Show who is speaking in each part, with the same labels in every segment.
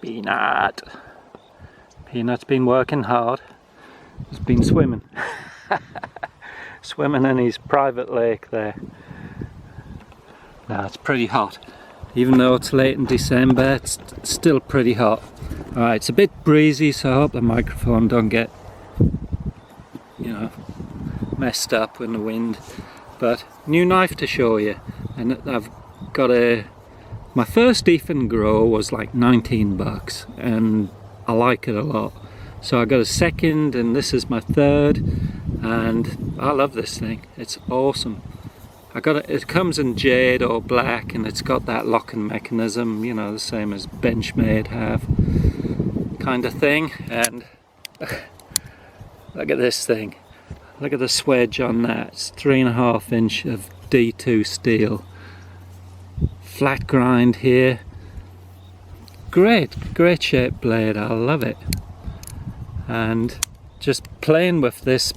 Speaker 1: Peanut. Peanut's been working hard. He's been swimming. Swimming in his private lake there. Now it's pretty hot. Even though it's late in December, it's still pretty hot. Alright, it's a bit breezy, so I hope the microphone don't get, you know, messed up in the wind. But new knife to show you, and I've got my first Eafengrow was like 19 bucks, and I like it a lot. So I got a second, and this is my third, and I love this thing. It's awesome. It comes in jade or black, and it's got that locking mechanism, you know, the same as Benchmade have, kind of thing. And look at this thing. Look at the swedge on that. It's 3.5 inch of D2 steel. Flat grind here. Great shaped blade. I love it. And just playing with this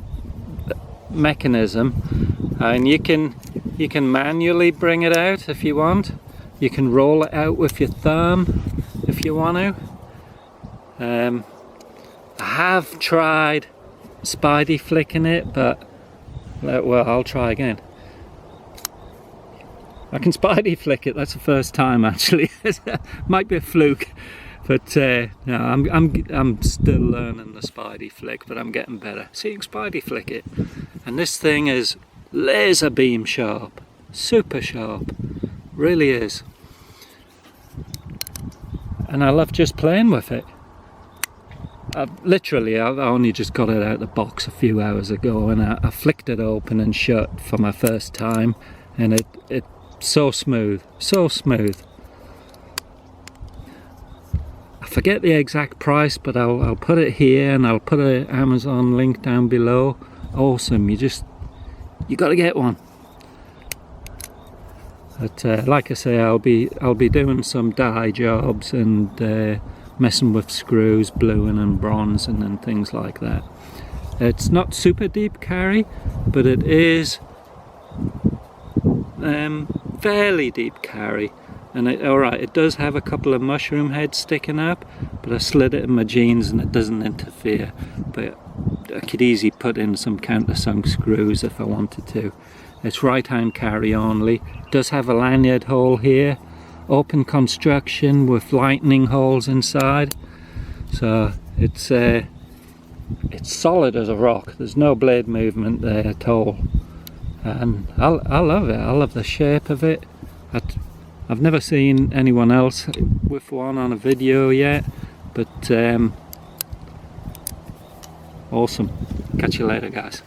Speaker 1: mechanism, and you can manually bring it out if you want. You can roll it out with your thumb if you want to. I have tried Spidey flicking it, but well, I'll try again. I can Spidey flick it. That's the first time actually. Might be a fluke, but no, I'm still learning the Spidey flick, but I'm getting better. Seeing Spidey flick it, and this thing is laser beam sharp, super sharp, really is. And I love just playing with it. I've only just got it out of the box a few hours ago, and I flicked it open and shut for my first time, and it's so smooth, so smooth. I forget the exact price, but I'll put it here, and I'll put an Amazon link down below. Awesome. You got to get one. But like I say, I'll be doing some dye jobs and messing with screws, bluing and bronzing and things like that. It's not super deep carry, but it is fairly deep carry. And alright, it does have a couple of mushroom heads sticking up, but I slid it in my jeans and it doesn't interfere. But I could easily put in some countersunk screws if I wanted to. It's right hand carry only. It does have a lanyard hole here. Open construction with lightning holes inside. So it's solid as a rock. There's no blade movement there at all. And I love it. I love the shape of it. I've never seen anyone else with one on a video yet, but awesome. Catch you later, guys.